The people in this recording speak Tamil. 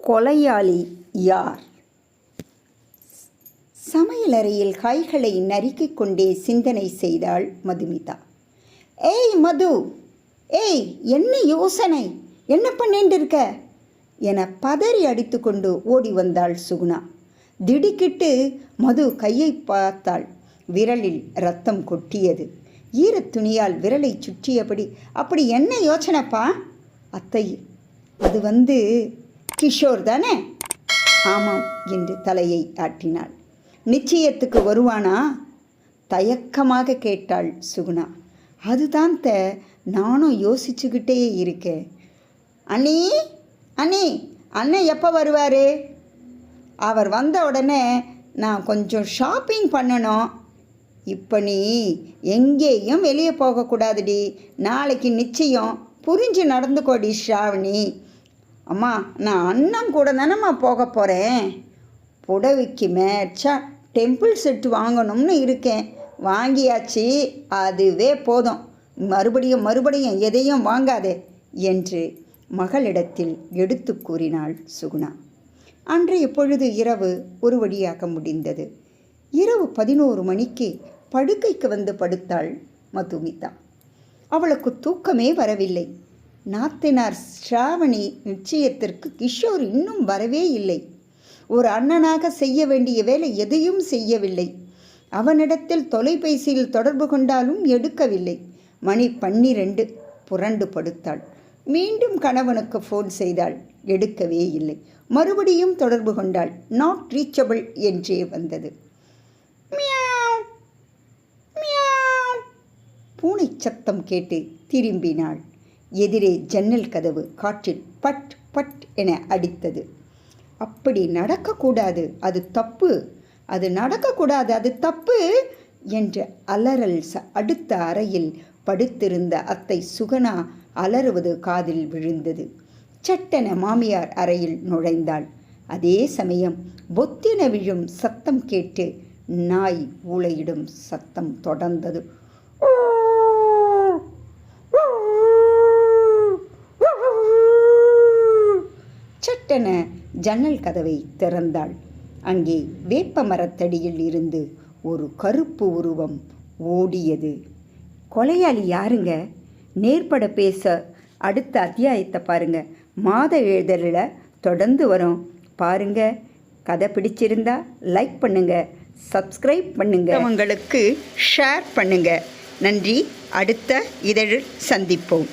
கொலையாளி யார்? சமையலறையில் காய்களை நறுக்கிக் கொண்டே சிந்தனை செய்தாள் மதுமிதா. ஏய் மது, ஏய் என்ன யோசனை, என்ன பண்ணிட்டு இருக்க என பதறி அடித்து கொண்டு ஓடி வந்தாள் சுகுணா. திடுக்கிட்டு மது கையை பார்த்தாள். விரலில் இரத்தம் கொட்டியது. ஈரத் துணியால் விரலை சுற்றியபடி, அப்படி என்ன யோசனைப்பா? அத்தை, அது கிஷோர் தானே? ஆமாம் என்று தலையை ஆட்டினாள். நிச்சயத்துக்கு வருவானா? தயக்கமாக கேட்டாள் சுகுணா. அதுதான் நானும் யோசிச்சுக்கிட்டே இருக்கேன். அண்ணி, அண்ணி, அண்ணன் எப்போ வருவார்? அவர் வந்த உடனே நான் கொஞ்சம் ஷாப்பிங் பண்ணணும். இப்போ நீ எங்கேயும் வெளியே போகக்கூடாதுடி. நாளைக்கு நிச்சயம், புரிஞ்சு நடந்துக்கோடி ஸ்ராவணி. அம்மா, நான் அண்ணன் கூட தானேம்மா போக போகிறேன். புடவைக்கு மேட்சா டெம்பிள் செட்டு வாங்கணும்னு இருக்கேன். வாங்கியாச்சு, அதுவே போதும். மறுபடியும் எதையும் வாங்காதே என்று மகளிடத்தில் எடுத்து கூறினாள் சுகுணா. அன்றைய பொழுது இரவு ஒரு வழியாக முடிந்தது. இரவு 11 மணிக்கு படுக்கைக்கு வந்து படுத்தாள் மதுமிதா. அவளுக்கு தூக்கமே வரவில்லை. நாத்தினார் ஸ்ராவணி நிச்சயத்திற்கு கிஷோர் இன்னும் வரவே இல்லை. ஒரு அண்ணனாக செய்ய வேண்டிய வேலை எதையும் செய்யவில்லை. அவனிடத்தில் தொலைபேசியில் தொடர்பு கொண்டாலும் எடுக்கவில்லை. மணி 12. புரண்டு படுத்தாள். மீண்டும் கணவனுக்கு ஃபோன் செய்தாள். எடுக்கவே இல்லை. மறுபடியும் தொடர்பு கொண்டாள். நாட் ரீச்சபிள் என்றே வந்தது. பூனை சத்தம் கேட்டு திரும்பினாள். எதிரே ஜன்னல் கதவு காற்றில் பட் பட் என அடித்தது. அப்படி நடக்கக்கூடாது, அது தப்பு, அது நடக்கக்கூடாது, அது தப்பு என்ற அலறல் அடுத்த அறையில் படுத்திருந்த அத்தை சுகுணா அலறுவது காதில் விழுந்தது. சட்டென மாமியார் அறையில் நுழைந்தாள். அதே சமயம் பொத்தின விழும் சத்தம் கேட்டு நாய் ஊளையிடும் சத்தம் தொடர்ந்தது. சட்டென ஜன்னல் கதவை திறந்தாள். அங்கே வேப்ப மரத்தடியில் இருந்து ஒரு கருப்பு உருவம் ஓடியது. கொலையாளி யாருங்க? நேர்பட பேச அடுத்த அத்தியாயத்தை பாருங்க. மாத இதழில் தொடர்ந்து வரும் பாருங்க. கதை பிடிச்சிருந்தா லைக் பண்ணுங்க, சப்ஸ்கிரைப் பண்ணுங்க, உங்களுக்கு ஷேர் பண்ணுங்க. நன்றி. அடுத்த இதழில் சந்திப்போம்.